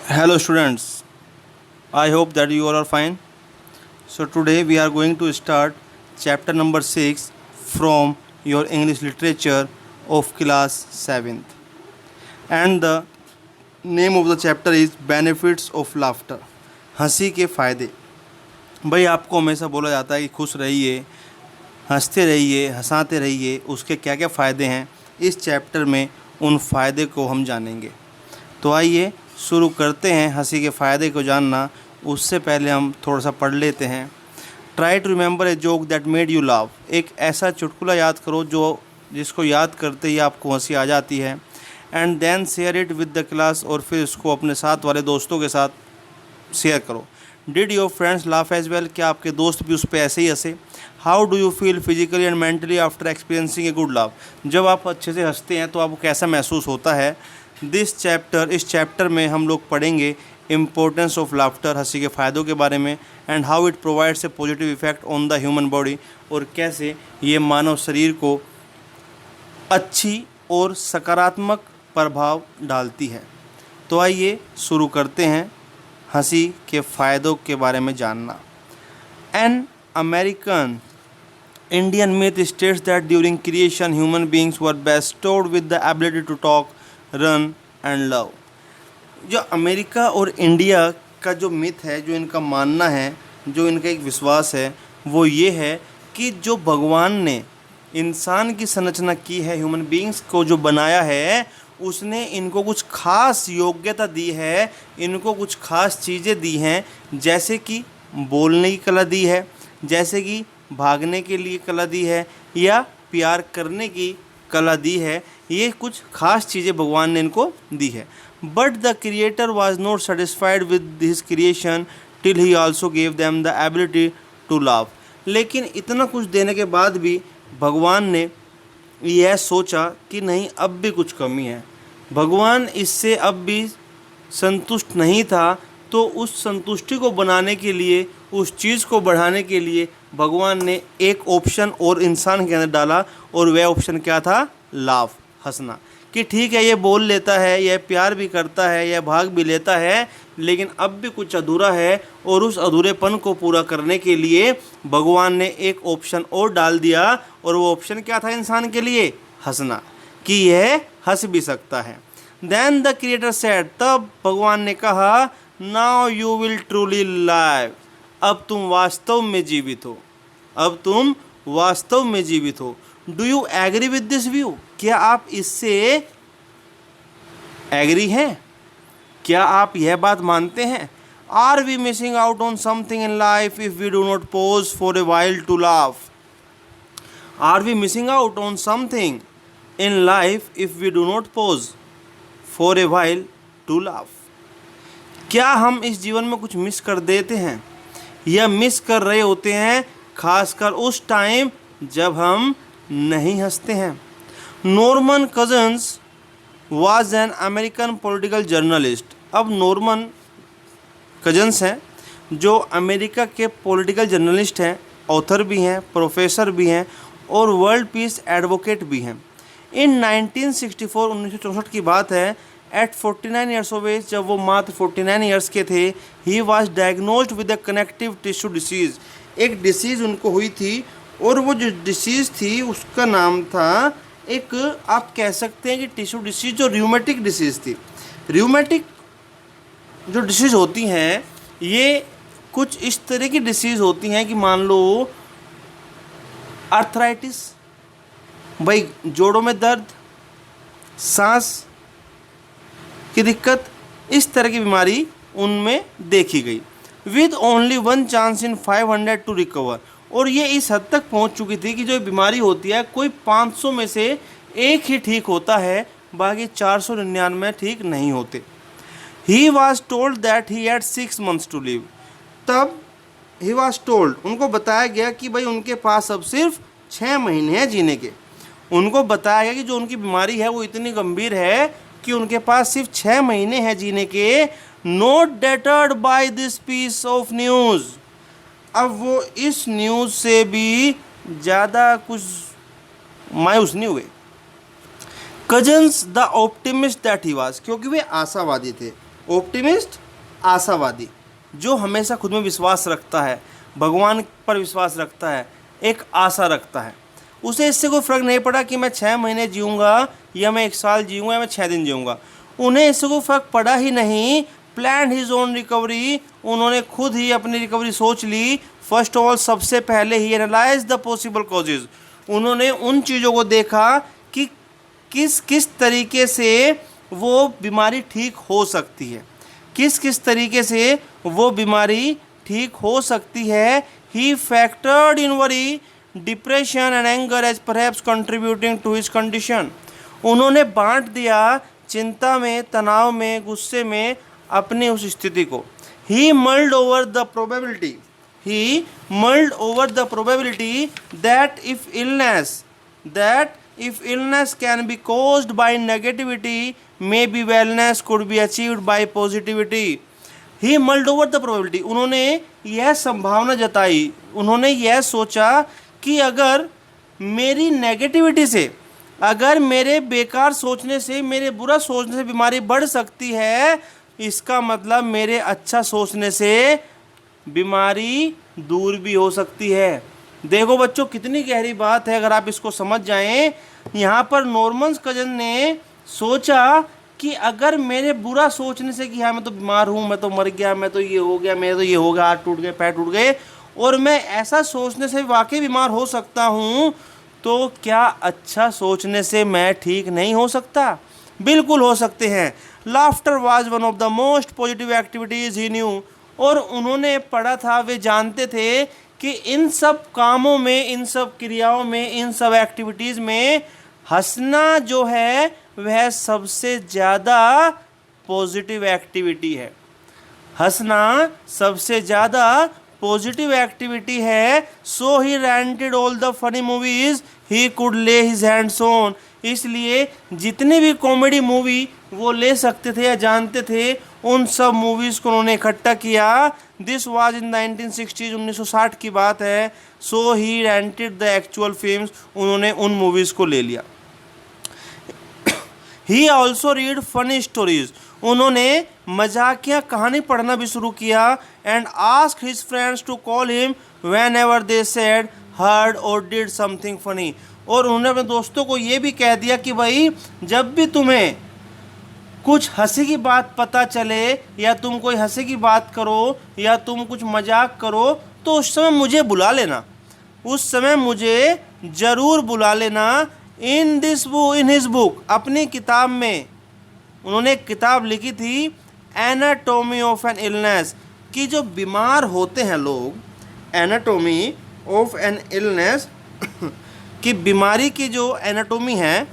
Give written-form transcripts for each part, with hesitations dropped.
Hello students, I hope that you all are fine. So today we are going to start chapter number 6 from your English literature of class 7th. And the name of the chapter is Benefits of Laughter. हंसी के फ़ायदे। भाई आपको हमेशा बोला जाता है कि खुश रहिए, हंसते रहिए, हंसाते रहिए, उसके क्या क्या फ़ायदे हैं। इस चैप्टर में उन फ़ायदे को हम जानेंगे। तो आइए शुरू करते हैं हंसी के फ़ायदे को जानना। उससे पहले हम थोड़ा सा पढ़ लेते हैं। Try to remember a joke that made you laugh. एक ऐसा चुटकुला याद करो जिसको याद करते ही आपको हंसी आ जाती है। And then share it with the class, और फिर इसको अपने साथ वाले दोस्तों के साथ शेयर करो। Did your friends laugh as well. क्या आपके दोस्त भी उस पर ऐसे ही हंसे। How do you feel physically and mentally after experiencing a good laugh. जब आप अच्छे से हंसते हैं तो आपको कैसा महसूस होता है। इस चैप्टर में हम लोग पढ़ेंगे इम्पोर्टेंस ऑफ लाफ्टर, हंसी के फ़ायदों के बारे में, and how it provides a positive effect on the human body, और कैसे ये मानव शरीर को अच्छी और सकारात्मक प्रभाव डालती है। तो आइए शुरू करते हैं हंसी के फ़ायदों के बारे में जानना। An American Indian myth states that during creation human beings were bestowed with the ability to talk, run and love। जो अमेरिका और इंडिया का जो मिथ है, जो इनका मानना है, जो इनका एक विश्वास है, वो ये है कि जो भगवान ने इंसान की संरचना की है, ह्यूमन बींग्स को जो बनाया है, उसने इनको कुछ खास योग्यता दी है, इनको कुछ खास चीज़ें दी हैं, जैसे कि बोलने की कला दी है, जैसे कि भागने के लिए कला दी है, या प्यार करने की कला दी है। ये कुछ खास चीज़ें भगवान ने इनको दी है। But the creator was not satisfied with his creation till he also gave them the ability to love. लेकिन इतना कुछ देने के बाद भी भगवान ने यह सोचा कि नहीं, अब भी कुछ कमी है। भगवान इससे अब भी संतुष्ट नहीं था, तो उस संतुष्टि को बनाने के लिए, उस चीज़ को बढ़ाने के लिए भगवान ने एक ऑप्शन और इंसान के अंदर डाला, और वह ऑप्शन क्या था? लाफ, हंसना। कि ठीक है, ये बोल लेता है, यह प्यार भी करता है, यह भाग भी लेता है, लेकिन अब भी कुछ अधूरा है, और उस अधूरेपन को पूरा करने के लिए भगवान ने एक ऑप्शन और डाल दिया। और वो ऑप्शन क्या था इंसान के लिए? हंसना, कि यह हंस भी सकता है। देन द क्रिएटर सेड, तब भगवान ने कहा, now you will truly live. अब तुम वास्तव में जीवित हो, अब तुम वास्तव में जीवित हो। Do you agree with this view. क्या आप इससे एग्री हैं? क्या आप यह बात मानते हैं? Are we missing out on something in life if we do not pause for a while to laugh. Are we missing out on something in life if we do not pause for a while to laugh. क्या हम इस जीवन में कुछ miss कर देते हैं, या मिस कर रहे होते हैं, खासकर उस टाइम जब हम नहीं हंसते हैं। Norman cousins was an American political journalist. अब नॉर्मन कजन्स हैं जो अमेरिका के पॉलिटिकल जर्नलिस्ट हैं, ऑथर भी हैं, प्रोफेसर भी हैं, और वर्ल्ड पीस एडवोकेट भी हैं। इन 1964 1964 की बात है। एट 49 ईयर्स ऑफ एज, जब वो मात्र 49 ईयर्स के थे, he was diagnosed with a connective tissue disease. एक डिसीज़ उनको हुई थी, और वो जो डिसीज़ थी उसका नाम था, एक आप कह सकते हैं कि टिश्यू डिसीज़, जो र्यूमेटिक डिसीज़ थी। र्यूमेटिक जो डिसीज़ होती हैं, ये कुछ इस तरह की डिसीज़ होती हैं कि मान लो आर्थराइटिस, भाई जोड़ों में दर्द, सांस की दिक्कत, इस तरह की बीमारी उनमें देखी गई। With only 1 chance in 500 to recover. और ये इस हद तक पहुंच चुकी थी कि जो बीमारी होती है, कोई 500 में से एक ही ठीक होता है, बाकी 499 ठीक नहीं होते। He was told that he had 6 months to live. तब ही वॉज टोल्ड, उनको बताया गया कि भाई उनके पास अब सिर्फ 6 महीने हैं जीने के। उनको बताया गया कि जो उनकी बीमारी है वो इतनी गंभीर है कि उनके पास सिर्फ 6 महीने हैं जीने के। Not deterred by this piece of news. अब वो इस न्यूज़ से भी ज़्यादा कुछ मायूस नहीं हुए। Cousins the optimist that he was, क्योंकि वे आशावादी थे, ऑप्टिमिस्ट आशावादी, जो हमेशा खुद में विश्वास रखता है, भगवान पर विश्वास रखता है, एक आशा रखता है। उसे इससे कोई फ़र्क नहीं पड़ा कि मैं 6 महीने जीऊँगा या मैं 1 साल जीऊँगा या मैं 6 दिन जीऊँगा, उन्हें इससे कोई फ़र्क पड़ा ही नहीं। प्लान हिज ओन रिकवरी, उन्होंने खुद ही अपनी रिकवरी सोच ली। फर्स्ट ऑफ ऑल, सबसे पहले ही एनालाइज द पॉसिबल कॉजेज़, उन्होंने उन चीज़ों को देखा कि किस किस तरीके से वो बीमारी ठीक हो सकती है, किस किस तरीके से वो बीमारी ठीक हो सकती है। He factored in worry, depression and anger as perhaps contributing to his condition, उन्होंने बांट दिया चिंता में, तनाव में, गुस्से में अपनी उस स्थिति को। He mulled over the probability, he mulled over the probability that if illness can be caused by negativity, maybe wellness could be achieved by positivity. He mulled over the probability, उन्होंने यह संभावना जताई, उन्होंने यह सोचा कि अगर मेरी नेगेटिविटी से, अगर मेरे बेकार सोचने से, मेरे बुरा सोचने से बीमारी बढ़ सकती है, इसका मतलब मेरे अच्छा सोचने से बीमारी दूर भी हो सकती है। देखो बच्चों, कितनी गहरी बात है अगर आप इसको समझ जाएं। यहाँ पर नॉर्मन कजन ने सोचा कि अगर मेरे बुरा सोचने से कि हाँ मैं तो बीमार हूँ, मैं तो मर गया, मैं तो ये हो गया, मेरे तो ये हो गया, हाथ टूट गए, पैर टूट गए, और मैं ऐसा सोचने से वाकई बीमार हो सकता हूँ, तो क्या अच्छा सोचने से मैं ठीक नहीं हो सकता? बिल्कुल हो सकते हैं। Laughter was one of the most positive activities he new, और उन्होंने पढ़ा था, वे जानते थे कि इन सब कामों में, इन सब क्रियाओं में, इन सब एक्टिविटीज़ में हंसना जो है वह सबसे ज़्यादा पॉजिटिव एक्टिविटी है। हंसना सबसे ज़्यादा पॉजिटिव एक्टिविटी है। So he rented all the funny movies he could lay his hands on, इसलिए जितनी भी कॉमेडी मूवी वो ले सकते थे या जानते थे, उन सब मूवीज़ को उन्होंने इकट्ठा किया। दिस वाज इन 1960s, 1960 की बात है। So he rented the actual films, उन्होंने उन मूवीज़ को ले लिया। He also read funny stories, उन्होंने मजाकिया कहानी पढ़ना भी शुरू किया। And ask his friends to call him whenever they said, heard or did something funny, और उन्होंने अपने दोस्तों को ये भी कह दिया कि भाई जब भी तुम्हें कुछ हंसी की बात पता चले, या तुम कोई हंसी की बात करो, या तुम कुछ मजाक करो, तो उस समय मुझे बुला लेना, उस समय मुझे ज़रूर बुला लेना। इन हिज बुक, अपनी किताब में उन्होंने एक किताब लिखी थी, एनाटॉमी ऑफ एन इलनेस, कि जो बीमार होते हैं लोग, एनाटॉमी ऑफ एन इलनेस, कि बीमारी की जो एनाटॉमी है,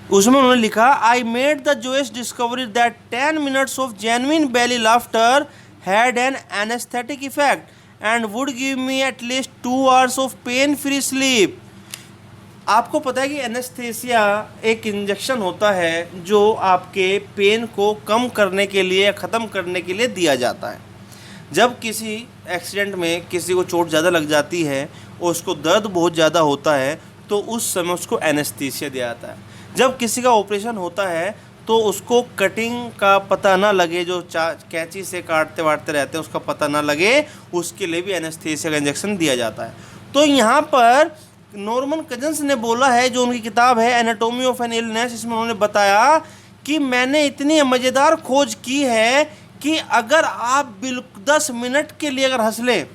उसमें उन्होंने लिखा, I made the joyous discovery that 10 minutes of genuine belly laughter had an anaesthetic effect and would give me at least 2 hours of pain free sleep. आपको पता है कि एनेस्थेसिया एक इंजेक्शन होता है जो आपके पेन को कम करने के लिए या ख़त्म करने के लिए दिया जाता है। जब किसी एक्सीडेंट में किसी को चोट ज़्यादा लग जाती है और उसको दर्द बहुत ज़्यादा होता है, तो उस समय उसको एनेस्थीसिया दिया जाता है। जब किसी का ऑपरेशन होता है तो उसको कटिंग का पता ना लगे, जो कैंची से काटते वाटते रहते हैं उसका पता ना लगे, उसके लिए भी एनेस्थीसिया का इंजेक्शन दिया जाता है। तो यहाँ पर नॉर्मन कजन्स ने बोला है, जो उनकी किताब है एनाटॉमी ऑफ एन इलनेस, इसमें उन्होंने बताया कि मैंने इतनी मज़ेदार खोज की है कि अगर आप 10 मिनट के लिए अगर हंस लें,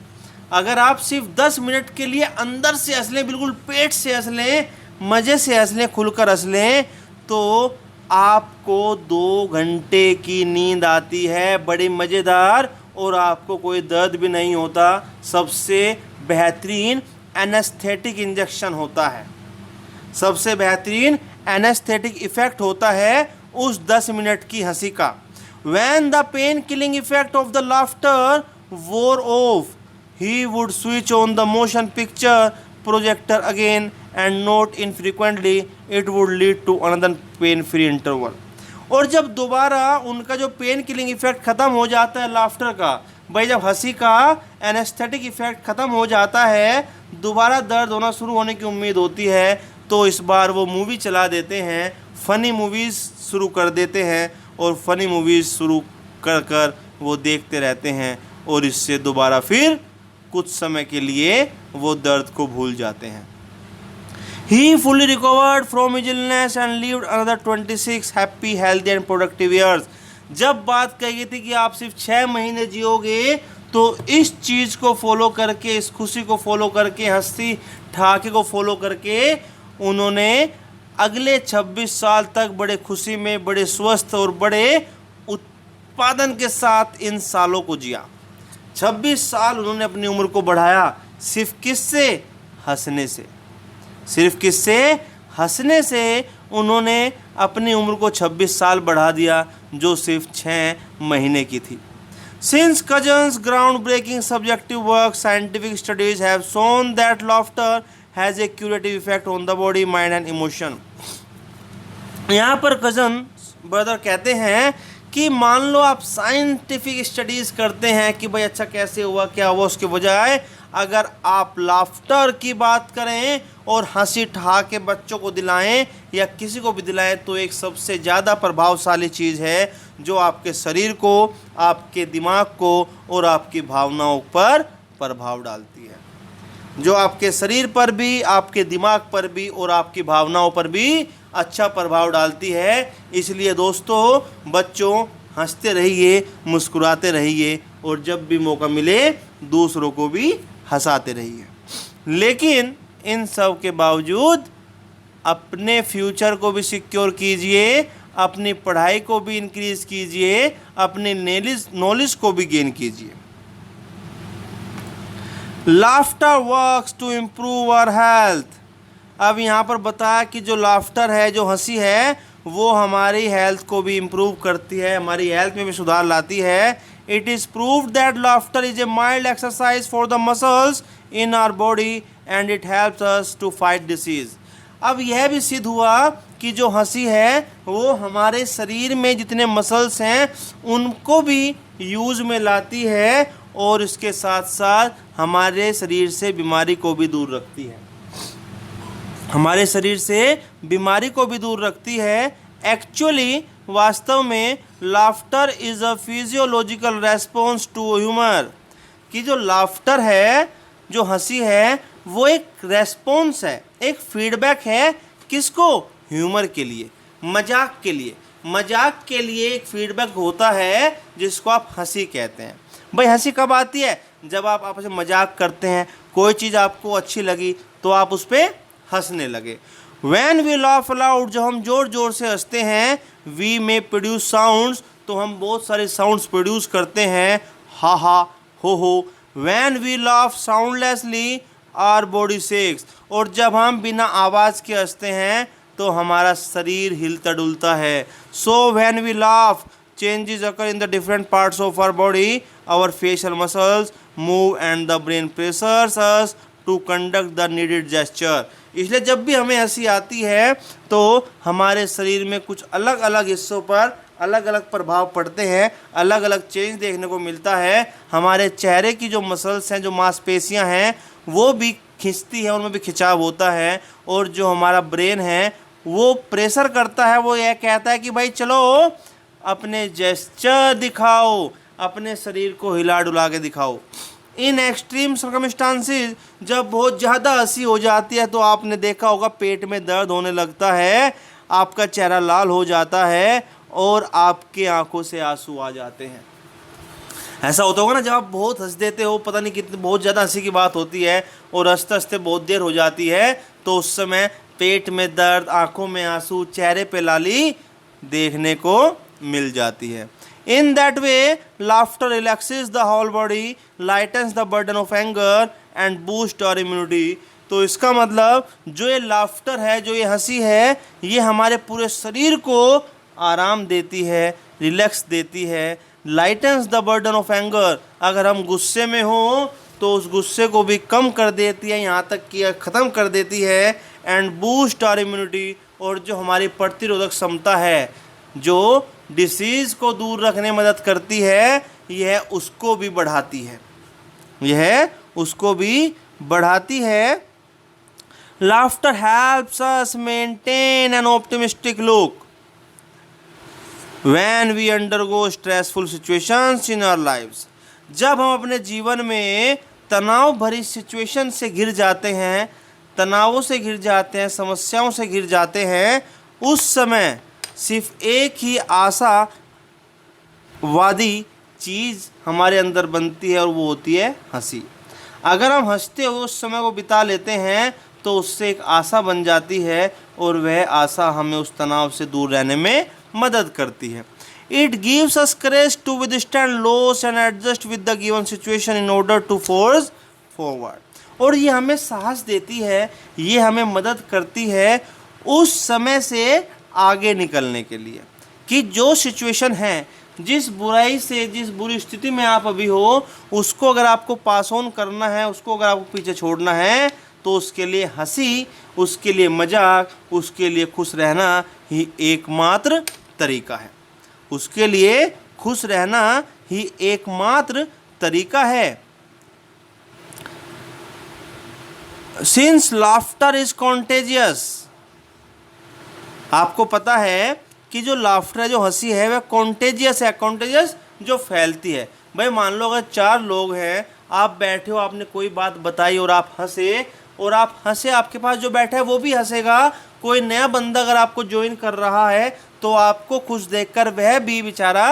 अगर आप सिर्फ 10 मिनट के लिए अंदर से हंस लें, बिल्कुल पेट से हंस लें, मज़े से हंस लें, खुलकर हंस लें, तो आपको 2 घंटे की नींद आती है, बड़ी मज़ेदार, और आपको कोई दर्द भी नहीं होता। सबसे बेहतरीन एनेस्थेटिक इंजेक्शन होता है, सबसे बेहतरीन एनेस्थेटिक इफ़ेक्ट होता है उस 10 मिनट की हंसी का। When the pain killing effect of the laughter wore off, he would switch on the motion picture projector again, and not infrequently it would lead to another pain free interval. और जब दोबारा उनका जो pen killing effect ख़त्म हो जाता है laughter का, भाई जब हंसी का एनेस्थेटिक इफेक्ट ख़त्म हो जाता है, दोबारा दर्द होना शुरू होने की उम्मीद होती है, तो इस बार वो मूवी चला देते हैं, फ़नी मूवीज़ शुरू कर देते हैं, और फनी मूवीज़ शुरू कर कर वो देखते रहते हैं और इससे दोबारा फिर कुछ समय के लिए वो दर्द को भूल जाते हैं। He fully recovered from his illness and lived another 26 happy, healthy and productive years. जब बात कही गई थी कि आप सिर्फ 6 महीने जियोगे, तो इस चीज़ को फॉलो करके, इस खुशी को फॉलो करके, हंसी ठहाके को फॉलो करके उन्होंने अगले 26 साल तक बड़े खुशी में, बड़े स्वस्थ और बड़े उत्पादन के साथ इन सालों को जिया। 26 साल उन्होंने अपनी उम्र को बढ़ाया, सिर्फ किससे? हंसने से। सिर्फ किससे? हंसने से उन्होंने अपनी उम्र को 26 साल बढ़ा दिया, जो सिर्फ 6 महीने की थी। Since Cousin's groundbreaking subjective work, scientific studies have shown that laughter has a curative effect on the body, mind and emotion. यहाँ पर कजन ब्रदर कहते हैं कि मान लो आप साइंटिफिक स्टडीज़ करते हैं कि भाई अच्छा कैसे हुआ, क्या हुआ, उसके बजाय अगर आप लाफ्टर की बात करें और हंसी ठहाके बच्चों को दिलाएं या किसी को भी दिलाएं, तो एक सबसे ज़्यादा प्रभावशाली चीज़ है जो आपके शरीर को, आपके दिमाग को और आपकी भावनाओं पर प्रभाव डालती है। जो आपके शरीर पर भी, आपके दिमाग पर भी और आपकी भावनाओं पर भी अच्छा प्रभाव डालती है। इसलिए दोस्तों, बच्चों हंसते रहिए, मुस्कुराते रहिए और जब भी मौका मिले दूसरों को भी हंसाते रहिए। लेकिन इन सब के बावजूद अपने फ्यूचर को भी सिक्योर कीजिए, अपनी पढ़ाई को भी इंक्रीज कीजिए, अपनी नॉलेज को भी गेन कीजिए। Laughter works to improve our health. अब यहाँ पर बताया कि जो लाफ्टर है, जो हंसी है, वो हमारी हेल्थ को भी इम्प्रूव करती है, हमारी हेल्थ में भी सुधार लाती है। It is proved that laughter is a mild exercise for the muscles in our body and it helps us to fight disease. अब यह भी सिद्ध हुआ कि जो हंसी है वो हमारे शरीर में जितने मसल्स हैं उनको भी यूज़ में लाती है और इसके साथ साथ हमारे शरीर से बीमारी को भी दूर रखती है। हमारे शरीर से बीमारी को भी दूर रखती है। एक्चुअली वास्तव में laughter is a physiological response to humour, कि जो लाफ्टर है, जो हंसी है, वो एक रेस्पॉन्स है, एक फीडबैक है। किसको? ह्यूमर के लिए, मजाक के लिए। मजाक के लिए एक फीडबैक होता है जिसको आप हंसी कहते हैं। भाई हंसी कब आती है? जब आप आपस में मजाक करते हैं, कोई चीज़ आपको अच्छी लगी तो आप उस पर हंसने लगे। When we laugh aloud, जब हम ज़ोर ज़ोर से हंसते हैं, we may produce sounds, तो हम बहुत सारे साउंड्स प्रोड्यूस करते हैं, हा हा, हो। When we laugh soundlessly, our body shakes, और जब हम बिना आवाज़ के हंसते हैं तो हमारा शरीर हिलता डुलता है। So when we laugh, changes occur in the different parts of our body, our facial muscles move and the brain pressures us to conduct the needed gesture. इसलिए जब भी हमें हंसी आती है तो हमारे शरीर में कुछ अलग अलग हिस्सों पर अलग अलग प्रभाव पड़ते हैं, अलग अलग चेंज देखने को मिलता है। हमारे चेहरे की जो मसल्स हैं, जो मांसपेशियां हैं, वो भी खिंचती है, उनमें भी खिंचाव होता है। और जो हमारा ब्रेन है वो प्रेशर करता है, वो यह कहता है कि भाई चलो अपने जेस्चर दिखाओ, अपने शरीर को हिला डुला के दिखाओ। इन एक्सट्रीम सर्कमस्टांसेस, जब बहुत ज़्यादा हंसी हो जाती है तो आपने देखा होगा पेट में दर्द होने लगता है, आपका चेहरा लाल हो जाता है और आपके आंखों से आंसू आ जाते हैं। ऐसा होता होगा ना, जब आप बहुत हंस देते हो, पता नहीं कितनी बहुत ज़्यादा हंसी की बात होती है और हंसते हंसते बहुत देर हो जाती है, तो उस समय पेट में दर्द, आंखों में आंसू, चेहरे पे लाली देखने को मिल जाती है। In that way, laughter relaxes the whole body, lightens the burden of anger and boosts our immunity. तो इसका मतलब जो ये लाफ्टर है, जो ये हंसी है, ये हमारे पूरे शरीर को आराम देती है, रिलैक्स देती है। Lightens the burden of anger, अगर हम गुस्से में हो तो उस गुस्से को भी कम कर देती है, यहाँ तक कि ख़त्म कर देती है। एंड बूस्ट आवर इम्यूनिटी, और जो हमारी प्रतिरोधक क्षमता है, जो डिसीज़ को दूर रखने में मदद करती है, यह उसको भी बढ़ाती है, यह उसको भी बढ़ाती है। Laughter helps us maintain an optimistic look. When we undergo stressful situations in our lives, जब हम अपने जीवन में तनाव भरी सिचुएशन से घिर जाते हैं, तनावों से घिर जाते हैं, समस्याओं से घिर जाते हैं, उस समय सिर्फ एक ही आशावादी चीज़ हमारे अंदर बनती है और वो होती है हंसी। अगर हम हंसते हुए उस समय को बिता लेते हैं तो उससे एक आशा बन जाती है और वह आशा हमें उस तनाव से दूर रहने में मदद करती है। It gives us courage to withstand loss and adjust with the given situation in order to force forward. और ये हमें साहस देती है, ये हमें मदद करती है उस समय से आगे निकलने के लिए कि जो सिचुएशन है, जिस बुराई से, जिस बुरी स्थिति में आप अभी हो, उसको अगर आपको पास ऑन करना है, उसको अगर आपको पीछे छोड़ना है, तो उसके लिए हंसी, उसके लिए मजाक, उसके लिए खुश रहना ही एकमात्र तरीका है। उसके लिए खुश रहना ही एकमात्र तरीका है। सिंस लाफ्टर इज कॉन्टेजियस, आपको पता है कि जो लाफ्टर है, जो हंसी है, वह कॉन्टेजियस है। कॉन्टेजियस जो फैलती है। भाई मान लो अगर 4 लोग हैं, आप बैठे हो, आपने कोई बात बताई और आप हंसे, और आप हंसे, आपके पास जो बैठा है वो भी हंसेगा। कोई नया बंदा अगर आपको ज्वाइन कर रहा है तो आपको खुश देखकर वह भी बेचारा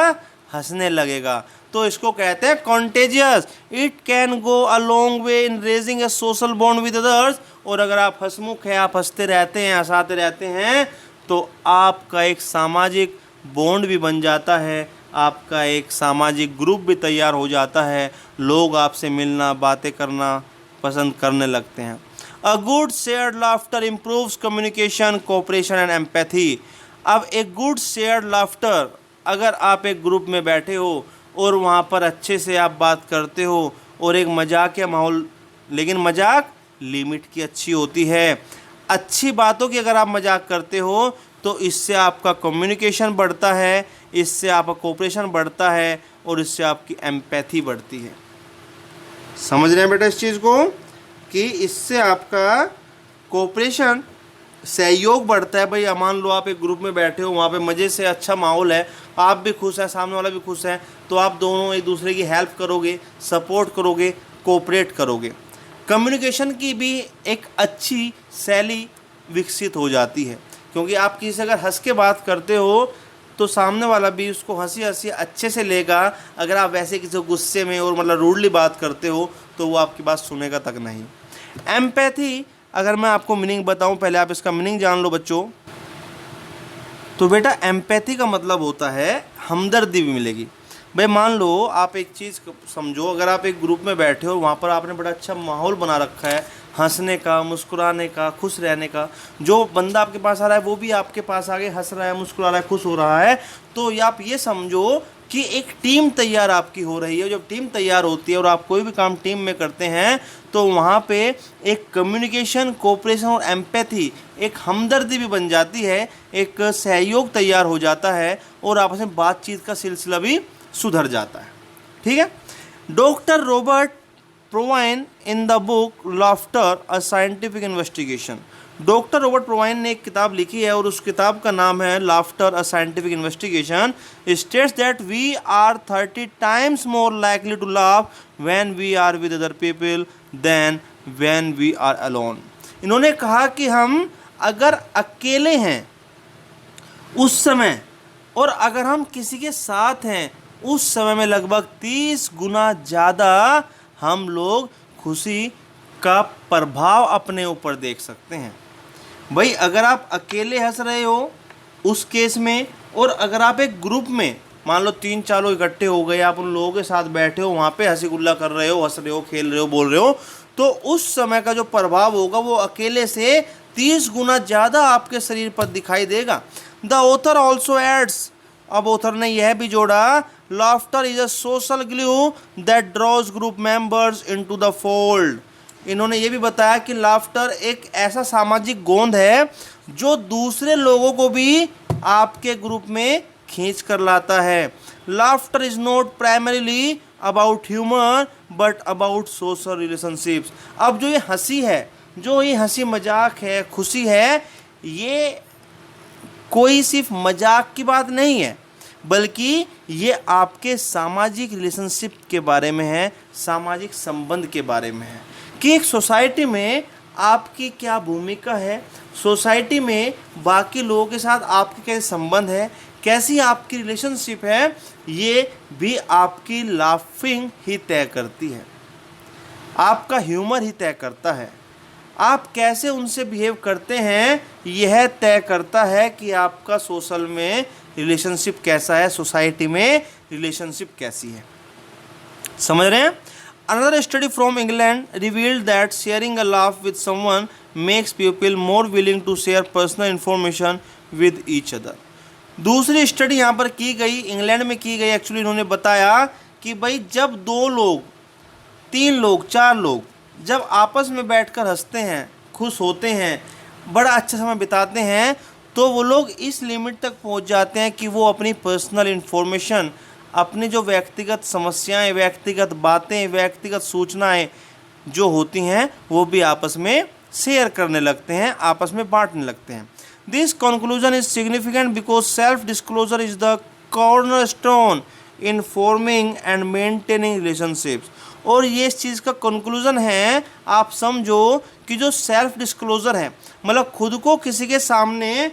हंसने लगेगा। तो इसको कहते हैं contagious. It can go a long way in raising A social bond with others. और अगर आप हंसमुख हैं, आप हंसते रहते हैं, हंसाते रहते हैं, तो आपका एक सामाजिक बॉन्ड भी बन जाता है, आपका एक सामाजिक ग्रुप भी तैयार हो जाता है। लोग आपसे मिलना, बातें करना पसंद करने लगते हैं। A good shared laughter improves communication, cooperation and empathy. अब एक गुड शेयर्ड लाफ्टर, अगर आप एक ग्रुप में बैठे हो और वहाँ पर अच्छे से आप बात करते हो और एक मजाक या माहौल, लेकिन मजाक लिमिट की अच्छी होती है। अच्छी बातों की अगर आप मजाक करते हो तो इससे आपका कम्युनिकेशन बढ़ता है, इससे आपका कोऑपरेशन बढ़ता है और इससे आपकी एम्पैथी बढ़ती है। समझ रहे हैं बेटा इस चीज़ को कि इससे आपका कोऑपरेशन, सहयोग बढ़ता है। भाई मान लो आप एक ग्रुप में बैठे हो, वहाँ पे मज़े से अच्छा माहौल है, आप भी खुश हैं, सामने वाला भी खुश है, तो आप दोनों एक दूसरे की हेल्प करोगे, सपोर्ट करोगे, कोऑपरेट करोगे। कम्युनिकेशन की भी एक अच्छी शैली विकसित हो जाती है, क्योंकि आप किसी से अगर हंस के बात करते हो तो सामने वाला भी उसको हंसी हंसी अच्छे से लेगा। अगर आप वैसे किसी गुस्से में और मतलब रूडली बात करते हो तो वो आपकी बात सुनेगा तक नहीं। एम्पैथी, अगर मैं आपको मीनिंग बताऊं, पहले आप इसका मीनिंग जान लो बच्चों। तो बेटा एम्पैथी का मतलब होता है हमदर्दी भी मिलेगी। भाई मान लो आप एक चीज़ समझो, अगर आप एक ग्रुप में बैठे हो, वहाँ पर आपने बड़ा अच्छा माहौल बना रखा है, हंसने का, मुस्कुराने का, खुश रहने का। जो बंदा आपके पास आ रहा है वो भी आपके पास आगे हंस रहा है, मुस्कुरा रहा है, खुश हो रहा है। तो आप ये समझो कि एक टीम तैयार आपकी हो रही है। जब टीम तैयार होती है और आप कोई भी काम टीम में करते हैं तो वहाँ पे एक कम्युनिकेशन, कोऑपरेशन और एम्पैथी, एक हमदर्दी भी बन जाती है, एक सहयोग तैयार हो जाता है और आपस में बातचीत का सिलसिला भी सुधर जाता है। ठीक है। Doctor Robert Provine in the book laughter a scientific investigation, doctor Robert Provine ने एक किताब लिखी है और उस किताब का नाम है laughter a scientific investigation. States that we are 30 times more likely to laugh when we are with other people than when we are alone. इन्होंने कहा कि हम अगर अकेले हैं उस समय और अगर हम किसी के साथ हैं उस समय में लगभग 30 गुना ज़्यादा हम लोग खुशी का प्रभाव अपने ऊपर देख सकते हैं। भाई अगर आप अकेले हंस रहे हो उस केस में, और अगर आप एक ग्रुप में मान लो 3-4 लोग इकट्ठे हो गए, आप उन लोगों के साथ बैठे हो, वहाँ पे हंसी गुल्ला कर रहे हो, हंस रहे हो, खेल रहे हो, बोल रहे हो, तो उस समय का जो प्रभाव होगा वो अकेले से 30 गुना ज़्यादा आपके शरीर पर दिखाई देगा। द ऑथर ऑल्सो एड्स, अब ऑथर ने यह भी जोड़ा, laughter is a social glue that draws group members into the fold. इन्होंने ये भी बताया कि लाफ्टर एक ऐसा सामाजिक गोंद है जो दूसरे लोगों को भी आपके ग्रुप में खींच कर लाता है। Laughter is not primarily about humour but about social relationships. अब जो ये हंसी है, जो ये हंसी मजाक है, खुशी है, ये कोई सिर्फ मजाक की बात नहीं है, बल्कि ये आपके सामाजिक रिलेशनशिप के बारे में है, सामाजिक संबंध के बारे में है कि एक सोसाइटी में आपकी क्या भूमिका है, सोसाइटी में बाकी लोगों के साथ आपके कैसे संबंध है, कैसी आपकी रिलेशनशिप है, ये भी आपकी लाफिंग ही तय करती है, आपका ह्यूमर ही तय करता है। आप कैसे उनसे बिहेव करते हैं यह तय करता है कि आपका सोशल में रिलेशनशिप कैसा है, सोसाइटी में रिलेशनशिप कैसी है। समझ रहे हैं? Another study from England revealed that sharing a laugh with someone makes people more willing to share personal information with each other. दूसरी स्टडी यहाँ पर की गई, इंग्लैंड में की गई। एक्चुअली इन्होंने बताया कि भाई जब 2 लोग, 3 लोग, 4 लोग जब आपस में बैठकर हंसते हैं, खुश होते हैं, बड़ा अच्छा समय बिताते हैं, तो वो लोग इस लिमिट तक पहुँच जाते हैं कि वो अपनी पर्सनल इन्फॉर्मेशन, अपनी जो व्यक्तिगत समस्याएं, व्यक्तिगत बातें, व्यक्तिगत सूचनाएं जो होती हैं वो भी आपस में शेयर करने लगते हैं, आपस में बांटने लगते हैं। This conclusion is significant because self disclosure is the cornerstone in forming and maintaining relationships. और ये इस चीज़ का कंक्लूजन है, आप समझो कि जो सेल्फ डिस्क्लोजर है, मतलब खुद को किसी के सामने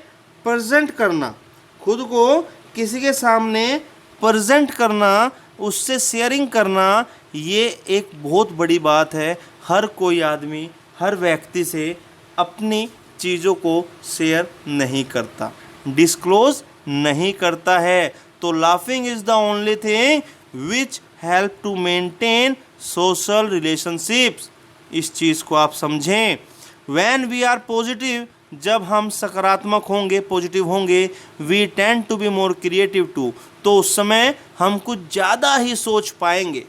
प्रेजेंट करना, खुद को किसी के सामने प्रेजेंट करना, उससे शेयरिंग करना, ये एक बहुत बड़ी बात है। हर कोई आदमी, हर व्यक्ति से अपनी चीज़ों को शेयर नहीं करता, डिस्क्लोज नहीं करता है। तो laughing is the only thing which help to maintain social relationships. इस चीज़ को आप समझें। व्हेन वी आर पॉजिटिव, जब हम सकारात्मक होंगे, पॉजिटिव होंगे, we tend to be more creative too, तो उस समय हम कुछ ज़्यादा ही सोच पाएंगे।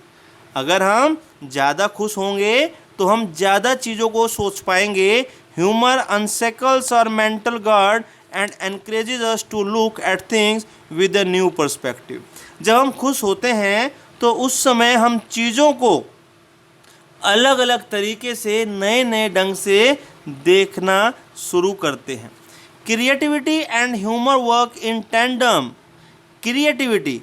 अगर हम ज़्यादा खुश होंगे तो हम ज़्यादा चीज़ों को सोच पाएंगे। Humour unshackles our mental guard and encourages us to look at things with a new perspective. जब हम खुश होते हैं तो उस समय हम चीज़ों को अलग अलग तरीके से, नए नए ढंग से देखना शुरू करते हैं। Creativity and humour work in tandem. Creativity,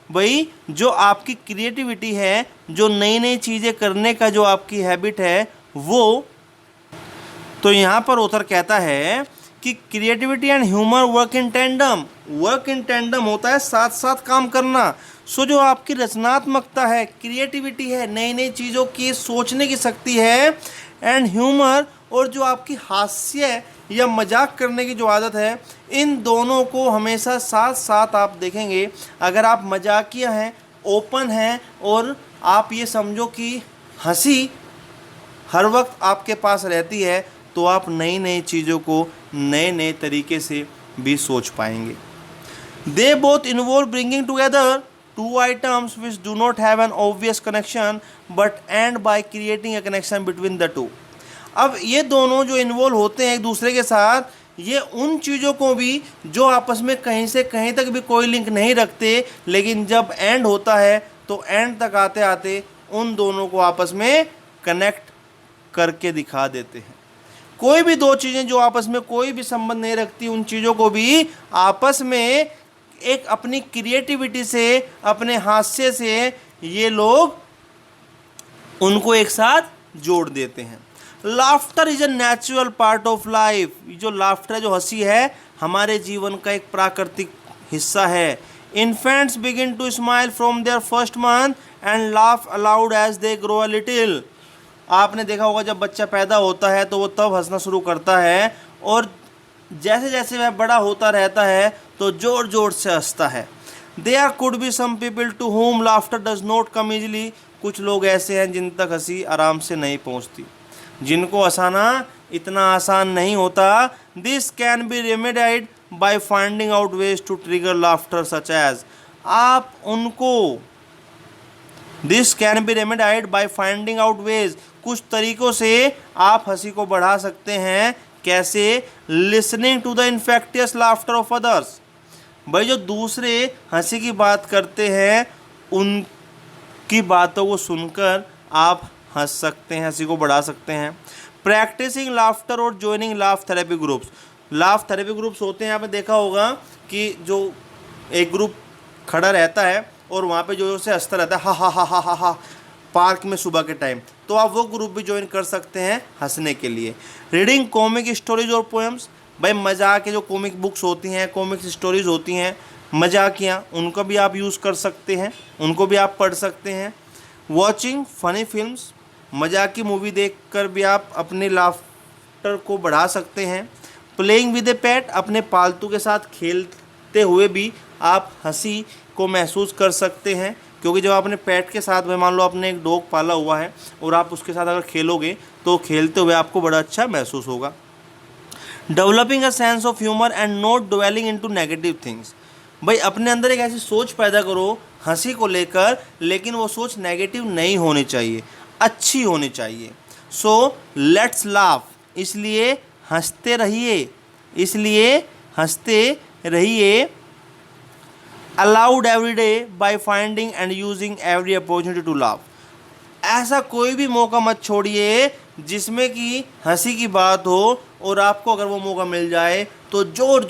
भाई जो आपकी क्रिएटिविटी है, जो नई नई चीज़ें करने का जो आपकी हैबिट है वो, तो यहाँ पर ऑथर कहता है कि creativity and humour work in tandem. Work in tandem होता है साथ साथ काम करना। सो जो आपकी रचनात्मकता है, क्रिएटिविटी है, नई नई चीज़ों की सोचने की शक्ति है, एंड ह्यूमर, और जो आपकी हास्य या मजाक करने की जो आदत है, इन दोनों को हमेशा साथ साथ आप देखेंगे। अगर आप मजाकिया हैं, ओपन हैं, और आप ये समझो कि हंसी हर वक्त आपके पास रहती है, तो आप नई नई चीज़ों को नए नए तरीके से भी सोच पाएंगे। They both involve bringing together two items which do not have an obvious connection but end by creating a connection between the two। अब ये दोनों जो इन्वॉल्व होते हैं एक दूसरे के साथ, ये उन चीज़ों को भी जो आपस में कहीं से कहीं तक भी कोई लिंक नहीं रखते, लेकिन जब एंड होता है तो एंड तक आते आते उन दोनों को आपस में कनेक्ट करके दिखा देते हैं। कोई भी 2 चीज़ें जो आपस में कोई भी संबंध नहीं रखती, उन चीज़ों को भी आपस में एक अपनी क्रिएटिविटी से, अपने हास्य से ये लोग उनको एक साथ जोड़ देते हैं। Laughter is a natural part of life. जो लाफ्टर है, जो हंसी है, हमारे जीवन का एक प्राकृतिक हिस्सा है। Infants begin to smile from their first month and laugh aloud as they grow a little. आपने देखा होगा जब बच्चा पैदा होता है तो वो तब हंसना शुरू करता है, और जैसे जैसे वह बड़ा होता रहता है तो जोर जोर से हंसता है। There could be some people to whom laughter does not come easily. कुछ लोग ऐसे हैं जिन तक हंसी आराम से नहीं पहुंचती, जिनको हंसाना इतना आसान नहीं होता। This can be remedied by finding out ways to trigger laughter such as. आप उनको, this can be remedied by finding out ways, कुछ तरीकों से आप हंसी को बढ़ा सकते हैं। कैसे? Listening to the infectious laughter of others. भाई जो दूसरे हंसी की बात करते हैं उनकी बातों को सुनकर आप हंस सकते हैं, हंसी को बढ़ा सकते हैं। प्रैक्टिसिंग लाफ्टर और joining laugh therapy groups. Laugh therapy groups होते हैं, आपने देखा होगा कि जो एक ग्रुप खड़ा रहता है और वहाँ पे जो से हंसता रहता है, हा हा हा हा हा हा, पार्क में सुबह के टाइम, तो आप वो ग्रुप भी ज्वाइन कर सकते हैं हंसने के लिए। रीडिंग कॉमिक स्टोरीज और पोएम्स, भाई मजाक के जो कॉमिक बुक्स होती हैं, कॉमिक स्टोरीज होती हैं मजाकियाँ, उनको भी आप यूज़ कर सकते हैं, उनको भी आप पढ़ सकते हैं। वॉचिंग फनी फिल्म्स, मजाक की मूवी देखकर भी आप अपने लाफ्टर को बढ़ा सकते हैं। प्लेइंग विद ए पेट, अपने पालतू के साथ खेलते हुए भी आप हंसी को महसूस कर सकते हैं, क्योंकि जब आप अपने पेट के साथ में, मान लो आपने एक डॉग पाला हुआ है और आप उसके साथ अगर खेलोगे तो खेलते हुए आपको बड़ा अच्छा महसूस होगा। Developing a sense of humour and not dwelling into negative things, भाई अपने अंदर एक ऐसी सोच पैदा करो हंसी को लेकर, लेकिन वो सोच नेगेटिव नहीं होनी चाहिए, अच्छी होनी चाहिए। सो लेट्स लाफ, इसलिए हंसते रहिए, इसलिए हंसते रहिए। Aloud every day by finding and using every opportunity to laugh, ऐसा कोई भी मौका मत छोड़िए जिसमें कि हंसी की बात हो, और आपको अगर वो मौका मिल जाए तो ज़ोर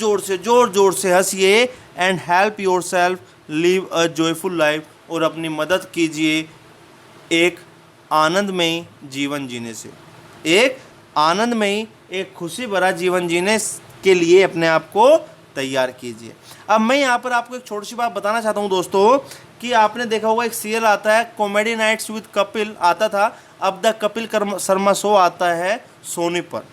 ज़ोर से हंसिए। And help yourself live a joyful life, और अपनी मदद कीजिए एक आनंदमयी जीवन जीने से, एक आनंदमयी, एक खुशी भरा जीवन जीने के लिए अपने आप को तैयार कीजिए। अब मैं यहाँ पर आपको एक छोटी सी बात बताना चाहता हूँ दोस्तों, कि आपने देखा होगा एक सीरियल आता है कॉमेडी नाइट्स विद कपिल आता था, अब द कपिल शर्मा शो आता है सोनी पर।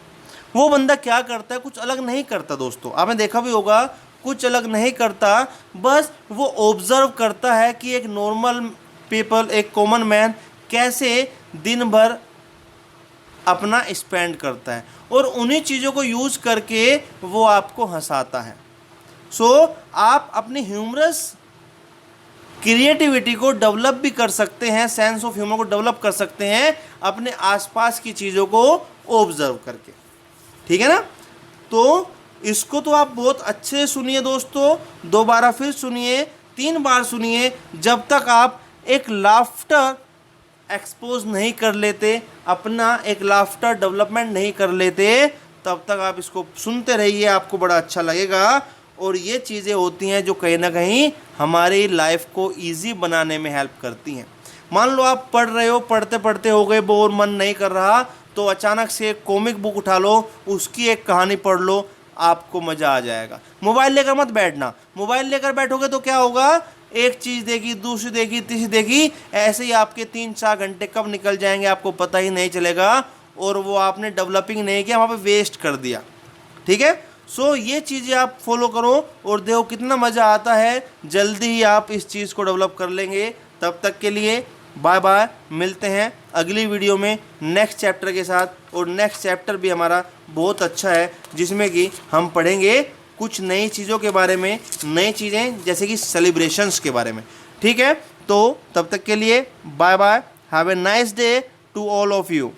वो बंदा क्या करता है, कुछ अलग नहीं करता दोस्तों, आपने देखा भी होगा, कुछ अलग नहीं करता, बस वो ऑब्जर्व करता है कि एक नॉर्मल पीपल, एक कॉमन मैन कैसे दिन भर अपना स्पेंड करता है, और उन्हीं चीज़ों को यूज़ करके वो आपको हंसाता है। सो आप अपनी ह्यूमरस क्रिएटिविटी को डेवलप भी कर सकते हैं, सेंस ऑफ ह्यूमर को डेवलप कर सकते हैं अपने आसपास की चीज़ों को ऑब्जर्व करके, ठीक है ना। तो इसको तो आप बहुत अच्छे से सुनिए दोस्तों, दोबारा फिर सुनिए, 3 बार सुनिए, जब तक आप एक लाफ्टर एक्सपोज नहीं कर लेते, अपना एक लाफ्टर डेवलपमेंट नहीं कर लेते, तब तक आप इसको सुनते रहिए, आपको बड़ा अच्छा लगेगा। और ये चीज़ें होती हैं जो कहीं ना कहीं हमारी लाइफ को इजी बनाने में हेल्प करती हैं। मान लो आप पढ़ रहे हो, पढ़ते पढ़ते हो गए बोर, मन नहीं कर रहा, तो अचानक से एक कॉमिक बुक उठा लो, उसकी एक कहानी पढ़ लो, आपको मज़ा आ जाएगा। मोबाइल लेकर मत बैठना, मोबाइल लेकर बैठोगे तो क्या होगा, एक चीज़ देखी, दूसरी देखी, तीसरी देखी, ऐसे ही आपके 3-4 घंटे कब निकल जाएंगे आपको पता ही नहीं चलेगा, और वो आपने डेवलपिंग नहीं किया, वहाँ पे वेस्ट कर दिया, ठीक है। सो ये चीज़ें आप फॉलो करो और देखो कितना मज़ा आता है, जल्दी ही आप इस चीज़ को डेवलप कर लेंगे। तब तक के लिए बाय बाय, मिलते हैं अगली वीडियो में नेक्स्ट चैप्टर के साथ। और नेक्स्ट चैप्टर भी हमारा बहुत अच्छा है, जिसमें कि हम पढ़ेंगे कुछ नई चीज़ों के बारे में, नई चीज़ें जैसे कि सेलिब्रेशंस के बारे में, ठीक है। तो तब तक के लिए bye bye, have a nice day to all of you.